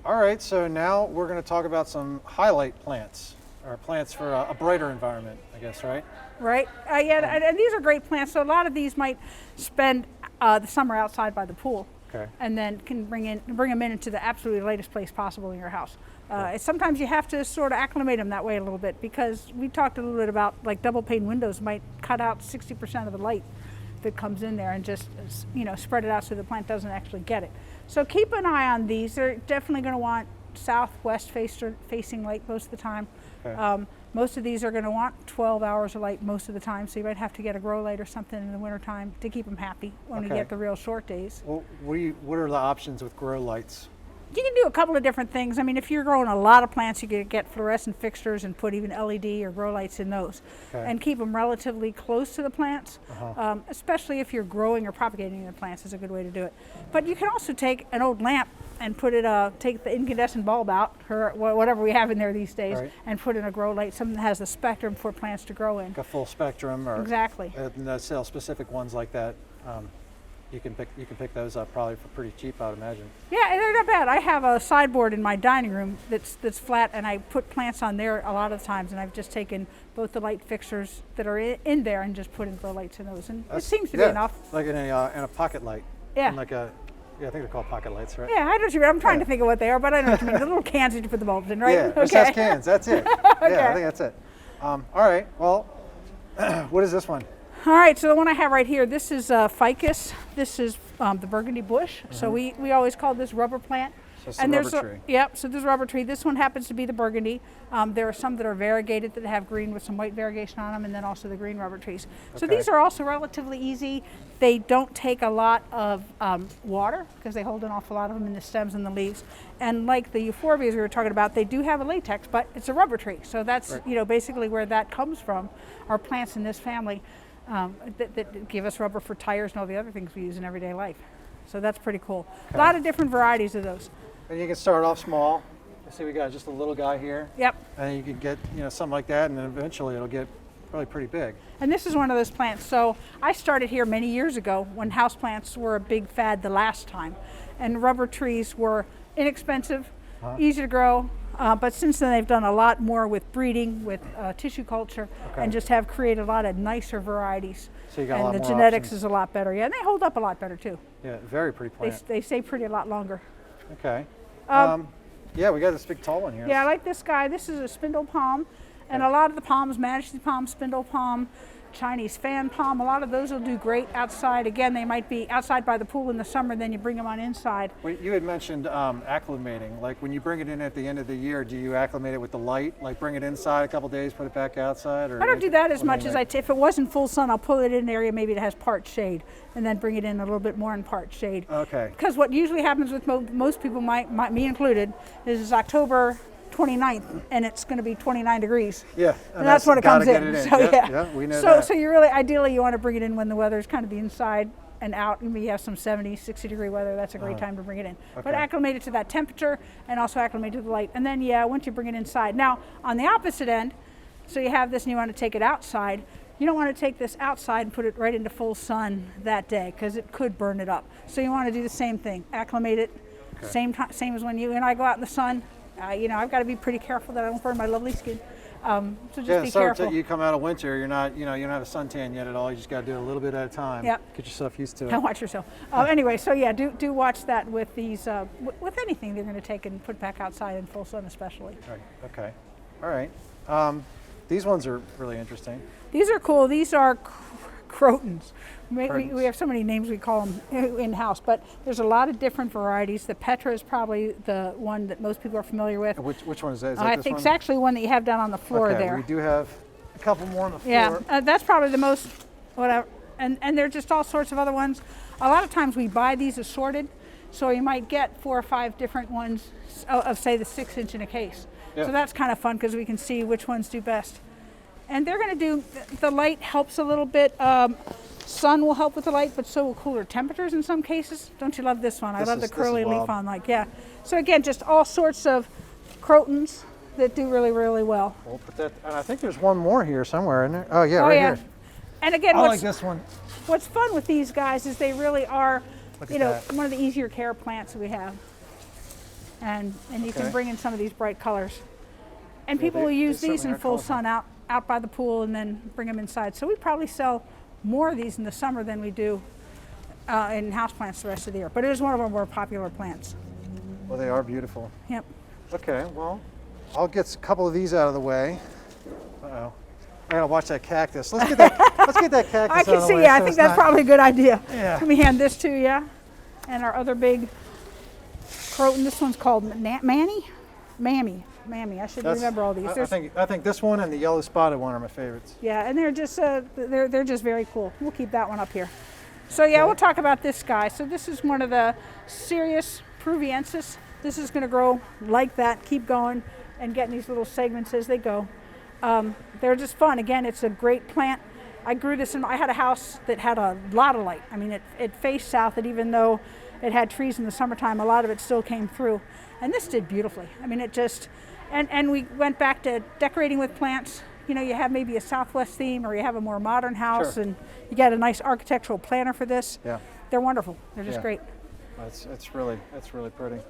All right, so now we're going to talk about some highlight plants, or plants for a brighter environment, I guess, right? Right. Yeah, and these are great plants. So a lot of these might spend the summer outside by the pool, Okay. and then can bring them in into the absolutely latest place possible in your house. Sometimes you have to sort of acclimate them that way a little bit, because we talked a little bit about like double pane windows might cut out 60% of the light that comes in there and just spread it out so the plant doesn't actually get it. So keep an eye on these. They're definitely going to want southwest facing light most of the time. Okay. Most of these are going to want 12 hours of light most of the time, so you might have to get a grow light or something in the wintertime to keep them happy when we get the real short days. Well, what are the options with grow lights? You can do a couple of different things. I mean, if you're growing a lot of plants, you could get fluorescent fixtures and put even LED or grow lights in those, and keep them relatively close to the plants, especially if you're growing or propagating the plants is a good way to do it. But you can also take an old lamp and put it, take the incandescent bulb out, or whatever we have in there these days, and put in a grow light, something that has the spectrum for plants to grow in. Like a full spectrum, or exactly. And they sell specific ones like that. You can pick those up probably for pretty cheap, I would imagine. Yeah, they're not bad. I have a sideboard in my dining room that's flat, and I put plants on there a lot of times, and I've just taken both the light fixtures that are in there and just put in grow lights in those, and it seems to be enough. Like in a pocket light. Yeah. And like I think they're called pocket lights, right? Yeah, I know what you mean. I'm trying to think of what they are, but I know what you mean. The little cans that you put the bulbs in, right? Yeah, just has cans. That's it. Yeah, I think that's it. All right. Well, what is this one? All right, so the one I have right here, this is ficus. This is the burgundy bush. So we always call this rubber plant. So it's a rubber tree. Yep, so this is rubber tree. This one happens to be the burgundy. There are some that are variegated that have green with some white variegation on them, and then also the green rubber trees. So these are also relatively easy. They don't take a lot of water, because they hold an awful lot of them in the stems and the leaves. And like the euphorbias we were talking about, they do have a latex, but it's a rubber tree. So that's basically where that comes from, are plants in this family. That give us rubber for tires and all the other things we use in everyday life. So that's pretty cool. A lot of different varieties of those. And you can start off small. You see we got just a little guy here. Yep. And you can get something like that, and then eventually it'll get probably pretty big. And this is one of those plants. So I started here many years ago when houseplants were a big fad the last time. And rubber trees were inexpensive, easy to grow. But since then they've done a lot more with breeding, with tissue culture, and just have created a lot of nicer varieties. So you got a lot more the genetics options. is a lot better. Yeah, and they hold up a lot better too. Yeah, very pretty plant. They stay pretty a lot longer. Okay. Yeah, we got this big tall one here. Yeah, I like this guy. This is a spindle palm, and a lot of the palms, majesty palm, spindle palm, Chinese fan palm, a lot of those will do great outside. Again, they might be outside by the pool in the summer, then you bring them on inside. Well, you had mentioned acclimating. Like when you bring it in at the end of the year, do you acclimate it with the light? Like bring it inside a couple days, put it back outside? Or I don't do that as much as if it was in full sun, I'll pull it in an area maybe that has part shade, and then bring it in a little bit more in part shade. Okay. Because what usually happens with most people, me included, is October 29th, and it's going to be 29 degrees. Yeah, and that's when it comes in. So yeah, we know that. So you really, ideally, you want to bring it in when the weather's kind of the inside and out. Maybe you have some 70, 60 degree weather. That's a great time to bring it in. Okay. But acclimate it to that temperature, and also acclimate to the light. And then, once you bring it inside. Now, on the opposite end, so you have this and you want to take it outside. You don't want to take this outside and put it right into full sun that day, because it could burn it up. So you want to do the same thing. Acclimate it, same as when you and I go out in the sun. I've got to be pretty careful that I don't burn my lovely skin. So just be careful. You come out of winter, you're not, you don't have a suntan yet at all. You just got to do it a little bit at a time. Yep. Get yourself used to it. Don't watch yourself. Anyway, so do watch that with these, with anything they're going to take and put back outside in full sun, especially. Right. Okay. All right. These ones are really interesting. These are cool. These are Crotons. We have so many names we call them in-house, but there's a lot of different varieties. The Petra is probably the one that most people are familiar with. Which one is that? I think it's actually one that you have down on the floor there. We do have a couple more on the floor. Yeah, that's probably the most, whatever. And there are just all sorts of other ones. A lot of times we buy these assorted, so you might get 4 or 5 different ones of say the 6-inch in a case. So that's kind of fun because we can see which ones do best. And they're going to do, the light helps a little bit. Sun will help with the light, but so will cooler temperatures in some cases. Don't you love this one? I love the curly leaf on, So again, just all sorts of Crotons that do really, really well. We'll put that, and I think there's one more here somewhere, isn't there? Oh yeah, right here. And again, I like this one. What's fun with these guys is they really are, Look at that. one of the easier care plants we have. and you can Okay. bring in some of these bright colors. And Yeah, people will they use these certainly in are full colorful. sun out by the pool and then bring them inside. So we probably sell more of these in the summer than we do in houseplants the rest of the year. But it is one of our more popular plants. Well, they are beautiful. Yep. Okay, well, I'll get a couple of these out of the way. Uh-oh. I gotta watch that cactus. Let's get that, let's get that cactus I out can of the see, way yeah, I so think it's that's not- probably a good idea. Yeah. Let me hand this to you. And our other big Croton, this one's called Mammy. I should That's- remember all these. I think this one and the yellow spotted one are my favorites. Yeah, and they're just they're just very cool. We'll keep that one up here. So yeah, we'll talk about this guy. So this is one of the Cereus Peruvianus. This is going to grow like that, keep going, and getting these little segments as they go. They're just fun. Again, it's a great plant. I grew this I had a house that had a lot of light. I mean, it faced south, and even though it had trees in the summertime, a lot of it still came through. And this did beautifully. I mean, it just, and we went back to decorating with plants. You know, you have maybe a Southwest theme, or you have a more modern house, Sure. and you get a nice architectural planner for this. Yeah. They're wonderful. They're just Yeah. great. It's really pretty.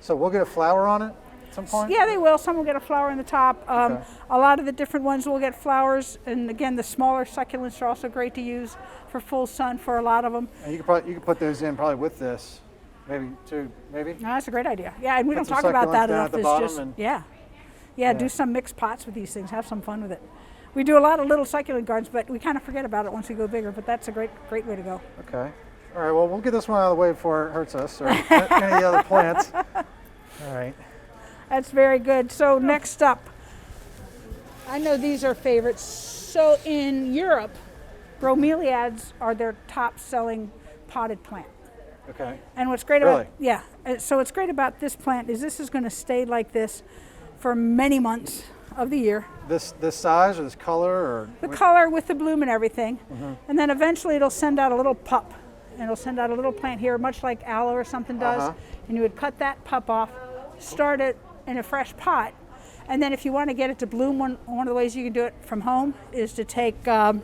So we'll get a flower on it at some point? Yeah, they will. Some will get a flower in the top. Okay. A lot of the different ones will get flowers. And again, the smaller succulents are also great to use for full sun for a lot of them. And you could put those in probably with this. Maybe two, maybe? No, that's a great idea. Yeah, and we don't Put some talk about succulents that down enough. at the It's bottom just, and- yeah, do some mixed pots with these things. Have some fun with it. We do a lot of little succulent gardens, but we kind of forget about it once we go bigger. But that's a great way to go. Okay. All right, well, we'll get this one out of the way before it hurts us or any other plants. All right. That's very good. So next up, I know these are favorites. So in Europe, bromeliads are their top selling potted plant. Okay. And what's great Really? so what's great about this plant is this is going to stay like this for many months of the year. This size or this color or? The color with the bloom and everything. And then eventually it'll send out a little pup. And it'll send out a little plant here, much like aloe or something does. Uh-huh. And you would cut that pup off, start it in a fresh pot. And then if you want to get it to bloom, one of the ways you can do it from home is to take an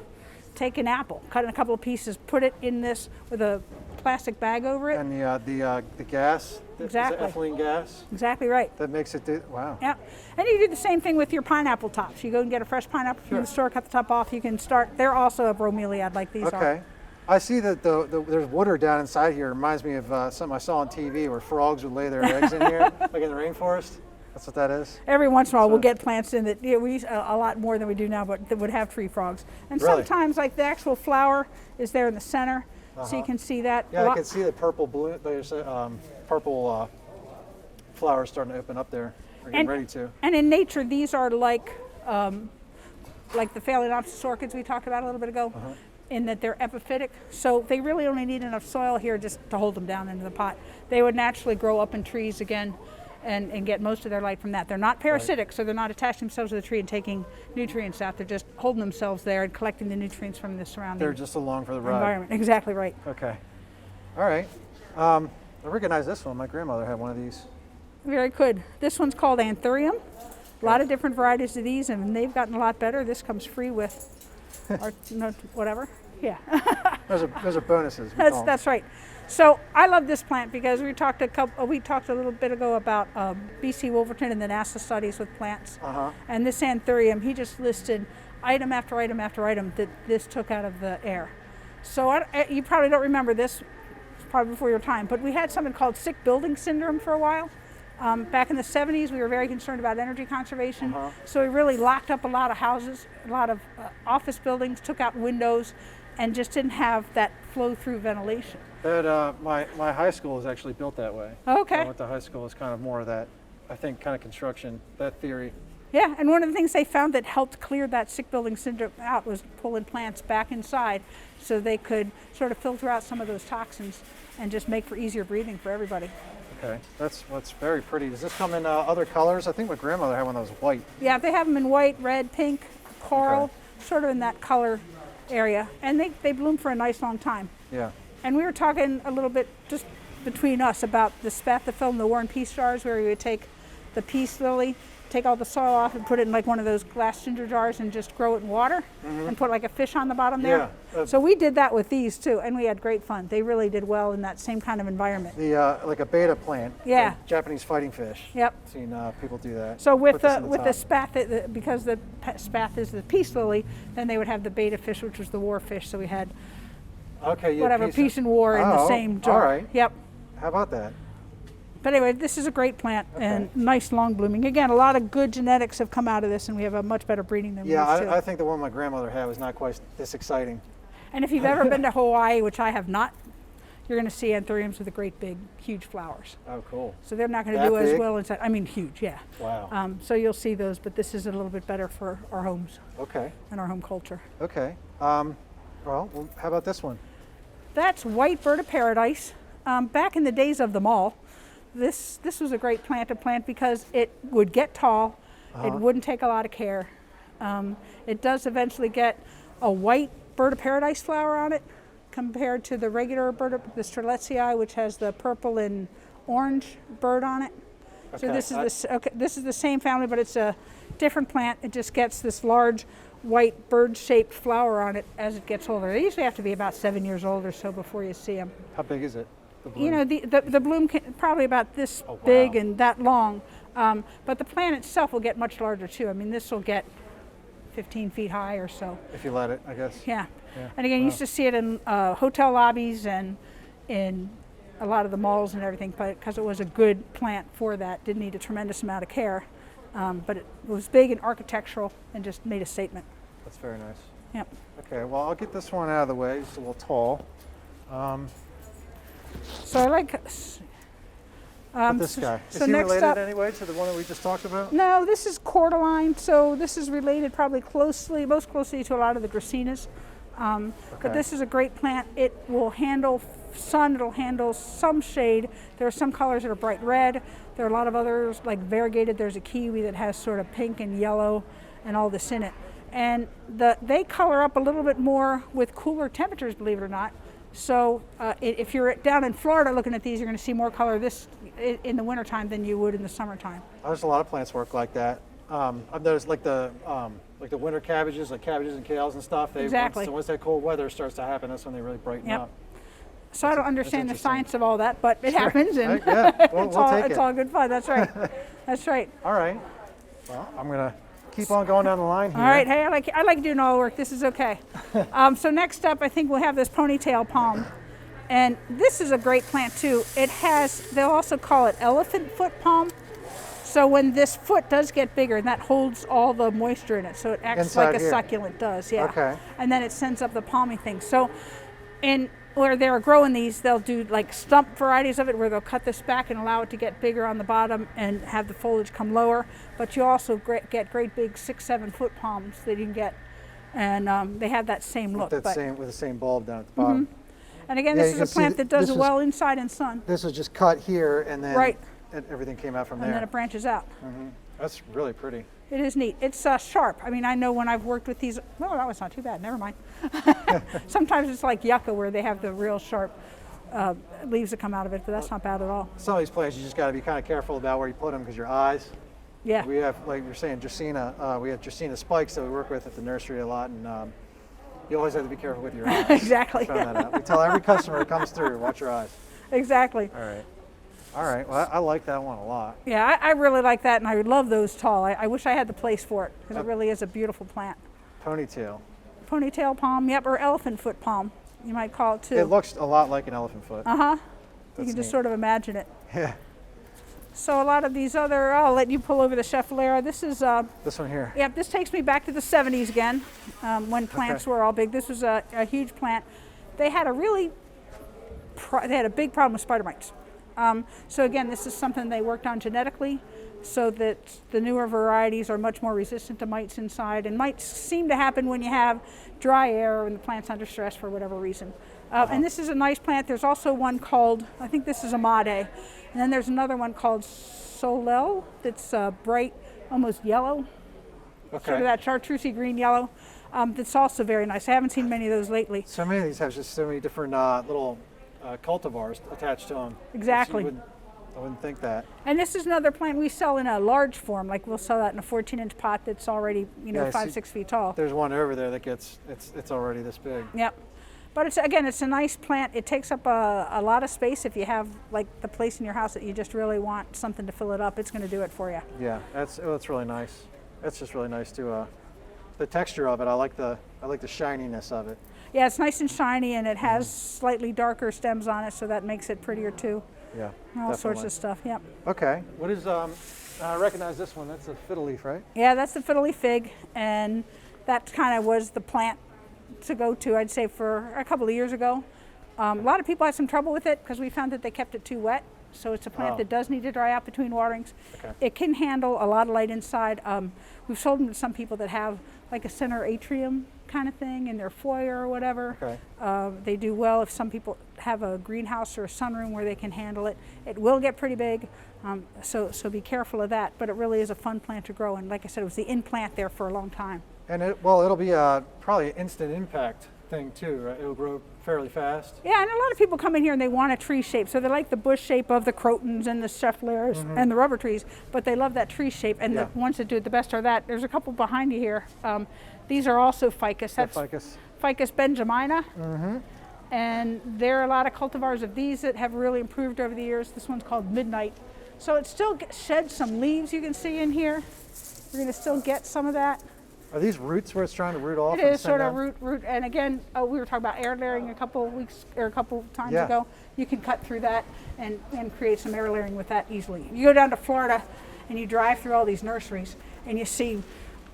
apple, cut it in a couple of pieces, put it in this with a plastic bag over it. And the gas? Exactly. Is it ethylene gas? Exactly right. That makes it do, wow. Yeah, and you do the same thing with your pineapple tops. You go and get a fresh pineapple from the store, cut the top off. You can start. They're also a bromeliad like these are. Okay. I see that there's water down inside here. It reminds me of something I saw on TV where frogs would lay their eggs in here, like in the rainforest. That's what that is? Every once in a while, So- we'll get plants in that we use a lot more than we do now, but that would have tree frogs. And Really? sometimes, like the actual flower is there in the center, so you can see that. Yeah, I can see the purple blue. There's purple flowers starting to open up there. Or getting ready to. And in nature, these are like the Phalaenopsis orchids we talked about a little bit ago, in that they're epiphytic. So they really only need enough soil here just to hold them down into the pot. They would naturally grow up in trees again and get most of their light from that. They're not parasitic, so they're not attaching themselves to the tree and taking nutrients out. They're just holding themselves there and collecting the nutrients from the surrounding They're just along for the ride. environment. Exactly right. Okay. All right. I recognize this one. My grandmother had one of these. Very good. This one's called Antherium. A lot of different varieties of these, and they've gotten a lot better. This comes free with, or no, whatever. Yeah, Those are bonuses. we call 'em. that's right. So I love this plant because we talked a little bit ago about BC Wolverton and the NASA studies with plants. And this Anthurium, he just listed item after item after item that this took out of the air. So you probably don't remember this, it's probably before your time, but we had something called sick building syndrome for a while. Back in the 70s, we were very concerned about energy conservation. So we really locked up a lot of houses, a lot of office buildings, took out windows, and just didn't have that flow through ventilation. That my high school is actually built that way. Okay. I went to high school. It's kind of more of that, I think, kind of construction, that theory. Yeah, and one of the things they found that helped clear that sick building syndrome out was pulling plants back inside so they could sort of filter out some of those toxins and just make for easier breathing for everybody. Okay, that's very pretty. Does this come in other colors? I think my grandmother had one that was white. Yeah, they have them in white, red, pink, coral, Okay. sort of in that color area. And they bloom for a nice long time. Yeah. And we were talking a little bit just between us about the spathiphyllum, the war and peace jars, where we would take the peace lily take all the soil off and put it in like one of those glass ginger jars and just grow it in water and put like a fish on the bottom there. Yeah. So we did that with these too, and we had great fun. They really did well in that same kind of environment. Like a beta plant. Yeah. Like Japanese fighting fish. Yep. I've seen people do that. So with Put this in the top. spath, because the spath is the peace lily, then they would have the beta fish, which was the war fish. So we had peace and war in the same jar. All right. Yep. How about that? But anyway, this is a great plant and nice long blooming. Again, a lot of good genetics have come out of this, and we have a much better breeding than we used to. I think the one my grandmother had was not quite this exciting. And if you've ever been to Hawaii, which I have not, you're going to see anthuriums with the great big, huge flowers. Oh, cool. So they're not going to do as well inside. I mean, huge, yeah. Wow. So you'll see those, but this is a little bit better for our homes. Okay. And our home culture. Okay. Well, how about this one? That's white bird of paradise. Back in the days of them all, this was a great plant to plant because it would get tall. It wouldn't take a lot of care. It does eventually get a white bird of paradise flower on it compared to the regular bird of the Strelitzia, which has the purple and orange bird on it. So this is the same family, but it's a different plant. It just gets this large white bird-shaped flower on it as it gets older. They usually have to be about 7 years old or so before you see them. How big is it? You know, the bloom can probably about this big and that long, but the plant itself will get much larger too. I mean, this will get 15 feet high or so. If you let it, I guess. Yeah. And again, you used to see it in hotel lobbies and in a lot of the malls and everything, because it was a good plant for that. Didn't need a tremendous amount of care, but it was big and architectural and just made a statement. That's very nice. Yep. Okay, well, I'll get this one out of the way. It's a little tall. So I like. This guy. So Is he next related up, anyway to the one that we just talked about? No, this is Cordyline. So this is related probably most closely to a lot of the Dracaenas. But this is a great plant. It will handle sun. It'll handle some shade. There are some colors that are bright red. There are a lot of others like variegated. There's a kiwi that has sort of pink and yellow and all this in it. And they color up a little bit more with cooler temperatures, believe it or not. So if you're down in Florida looking at these, you're going to see more color in the wintertime than you would in the summertime. There's a lot of plants work like that. I've noticed like the winter cabbages, like cabbages and kales and stuff. Exactly. Once that cold weather starts to happen, that's when they really brighten up. So I don't understand the science of all that, but it happens, and it's all good fun. That's right. That's right. All right. Well, I'm gonna keep on going down the line here. All right. Hey, I like doing all the work. This is okay. So next up, I think we'll have this ponytail palm, and this is a great plant too. They'll also call it elephant foot palm. So when this foot does get bigger, and that holds all the moisture in it, so it acts Inside like a here. succulent does, yeah. Okay. And then it sends up the palmy thing. So, where they're growing these, they'll do like stump varieties of it, where they'll cut this back and allow it to get bigger on the bottom and have the foliage come lower. But you also get great big 6-7 foot palms that you can get, and they have that same look. With the same bulb down at the bottom. And again, this is a plant that does well inside in sun. This was just cut here, and then Right. and everything came out from there. And then it branches out. That's really pretty. It is neat. It's sharp. I mean, I know when I've worked with these, well, that was not too bad. Never mind. Sometimes it's like yucca, where they have the real sharp leaves that come out of it, but that's not bad at all. Some of these plants, you just got to be kind of careful about where you put them because your eyes. Yeah. We have, like you're saying, Dracaena. We have Dracaena spikes that we work with at the nursery a lot, and you always have to be careful with your eyes. Exactly. Found that out. We tell every customer that comes through, watch your eyes. Exactly. All right. All right. Well, I like that one a lot. Yeah, I really like that, and I love those tall. I wish I had the place for it, because it really is a beautiful plant. Ponytail. Ponytail palm, yep, or elephant foot palm, you might call it too. It looks a lot like an elephant foot. Uh-huh. You That's can just neat. sort of imagine it. Yeah. So a lot of these other, I'll let you pull over the Schefflera. This is, This one here. yep, this takes me back to the 70s again, when plants were all big. This was a huge plant. They had a big problem with spider mites. So again, this is something they worked on genetically, so that the newer varieties are much more resistant to mites inside. And mites seem to happen when you have dry air and the plant's under stress for whatever reason. And this is a nice plant. There's also one called, I think this is Amade, and then there's another one called Solel that's bright, almost yellow, sort of that chartreusey green yellow. That's also very nice. I haven't seen many of those lately. So many of these have just so many different little cultivars attached to them. Exactly. I wouldn't think that. And this is another plant we sell in a large form. Like we'll sell that in a 14-inch pot that's already, you know, Yeah, I 5, see. 6 feet tall. There's one over there that it's already this big. Yep. But it's a nice plant. It takes up a lot of space. If you have like the place in your house that you just really want something to fill it up, it's going to do it for you. Yeah, that's really nice. That's just really nice too. The texture of it, I like the shininess of it. Yeah, it's nice and shiny, and it has slightly darker stems on it, so that makes it prettier too. Yeah, All sorts of stuff. Yep. Okay, what is I recognize this one. That's a fiddle leaf, right? Yeah, that's the Fiddle-leaf Fig, and that kind of was the plant to go to, I'd say, for a couple of years ago. A lot of people had some trouble with it because we found that they kept it too wet. So it's a plant that does need to dry out between waterings. Okay. It can handle a lot of light inside. We've sold them to some people that have like a center atrium kind of thing in their foyer or whatever. Okay. They do well if some people have a greenhouse or a sunroom where they can handle it. It will get pretty big, so be careful of that. But it really is a fun plant to grow. And like I said, it was the in-plant there for a long time. And it'll be probably an instant impact thing too, right? It'll grow fairly fast. Yeah, and a lot of people come in here and they want a tree shape. So they like the bush shape of the Crotons and the Scheffleras and the rubber trees, but they love that tree shape. And the ones that do it the best are that. There's a couple behind you here. These are also ficus. That's Ficus benjamina. And there are a lot of cultivars of these that have really improved over the years. This one's called Midnight. So it still sheds some leaves you can see in here. We're going to still get some of that. Are these roots where it's trying to root off? It is sort of root. And again, we were talking about air layering a couple of weeks or a couple times ago. You can cut through that and create some air layering with that easily. You go down to Florida and you drive through all these nurseries and you see,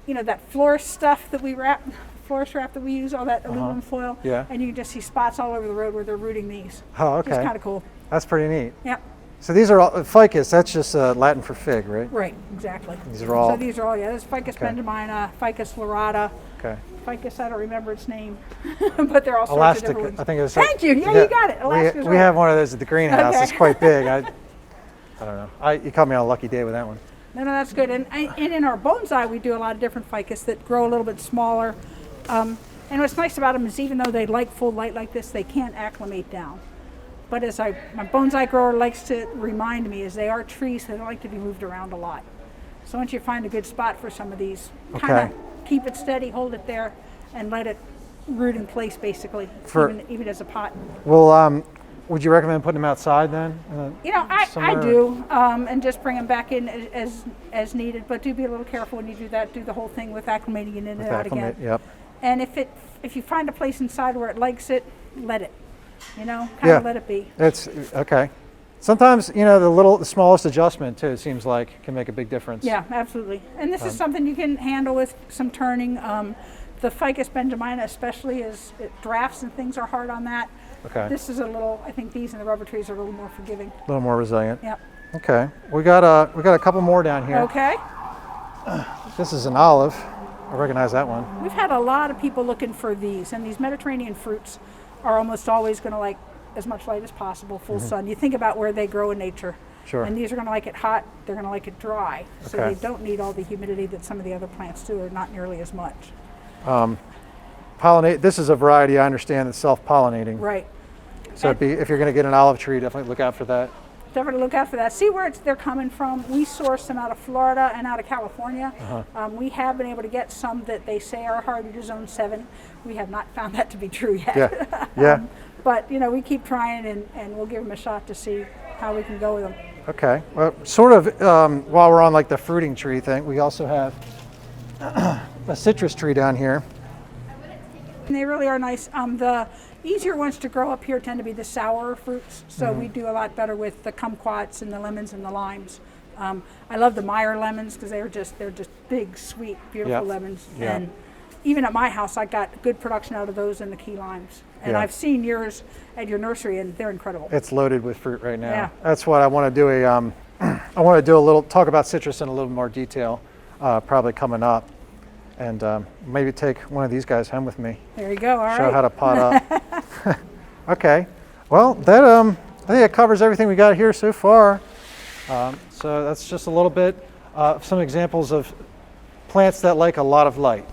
you know, that florist stuff that we wrap, florist wrap that we use, all that aluminum foil. Yeah. And you can just see spots all over the road where they're rooting these. Oh, okay. It's kind of cool. That's pretty neat. Yep. So these are all ficus. That's just Latin for fig, right? Right, exactly. These are all. So these are all, yeah. This is Ficus benjamina, Ficus lyrata. Okay. Ficus, I don't remember its name, but they're all sorts Elastic. of different ones. I think it was. Thank you. Yeah, you got it. Elasticus. We have one of those at the greenhouse. Okay. It's quite big. I don't know. You caught me on a lucky day with that one. No, that's good. And in our bonsai, we do a lot of different ficus that grow a little bit smaller. And what's nice about them is even though they like full light like this, they can't acclimate down. But as my bonsai grower likes to remind me, is they are trees that like to be moved around a lot. So once you find a good spot for some of these, kind of keep it steady, hold it there, and let it root in place basically, even as a pot. Well, would you recommend putting them outside then? You know, I do, and just bring them back in as needed. But do be a little careful when you do that. Do the whole thing with acclimating it in and out again. Yep. And if you find a place inside where it likes it, let it. You know, kind of let it be. It's okay. Sometimes, you know, the smallest adjustment too seems like can make a big difference. Yeah, absolutely. And this is something you can handle with some turning. The Ficus benjamina, especially, drafts and things are hard on that. Okay. This is I think these and the rubber trees are a little more forgiving. A little more resilient. Yep. Okay. We got a couple more down here. Okay. This is an olive. I recognize that one. We've had a lot of people looking for these, and these Mediterranean fruits are almost always going to like as much light as possible, full sun. You think about where they grow in nature. Sure. And these are going to like it hot, they're going to like it dry. So they don't need all the humidity that some of the other plants do, or not nearly as much. This is a variety I understand that's self-pollinating. Right. So if you're going to get an olive tree, definitely look out for that. Definitely look out for that. See where they're coming from. We source them out of Florida and out of California. We have been able to get some that they say are hardy to zone 7. We have not found that to be true yet. Yeah. But you know, we keep trying, and we'll give them a shot to see how we can go with them. Okay. Well, sort of while we're on like the fruiting tree thing, we also have a citrus tree down here. And they really are nice. The easier ones to grow up here tend to be the sour fruits, so we do a lot better with the kumquats and the lemons and the limes. I love the Meyer lemons because they're just big, sweet, beautiful lemons. And even at my house, I got good production out of those and the key limes. And I've seen yours at your nursery, and they're incredible. It's loaded with fruit right now. Yeah. That's what I want to do. I want to do a little talk about citrus in a little more detail, probably coming up. And maybe take one of these guys home with me. There you go. All right. Show how to pot up. Okay. Well, that I think it covers everything we got here so far. So that's just a little bit some examples of plants that like a lot of light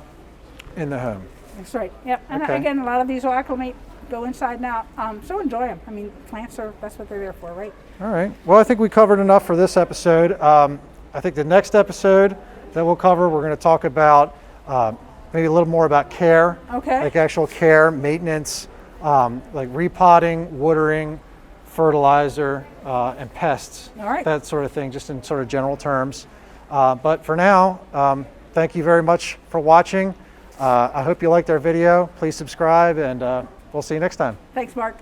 in the home. That's right. Yep. And again, a lot of these will acclimate go inside and out. So enjoy them. I mean, plants are, that's what they're there for, right? All right. Well, I think we covered enough for this episode. I think the next episode that we'll cover, we're going to talk about maybe a little more about care. Okay. Like actual care, maintenance, like repotting, watering, fertilizer, and pests. All right. That sort of thing, just in sort of general terms. But for now, thank you very much for watching. I hope you liked our video. Please subscribe, and we'll see you next time. Thanks, Mark.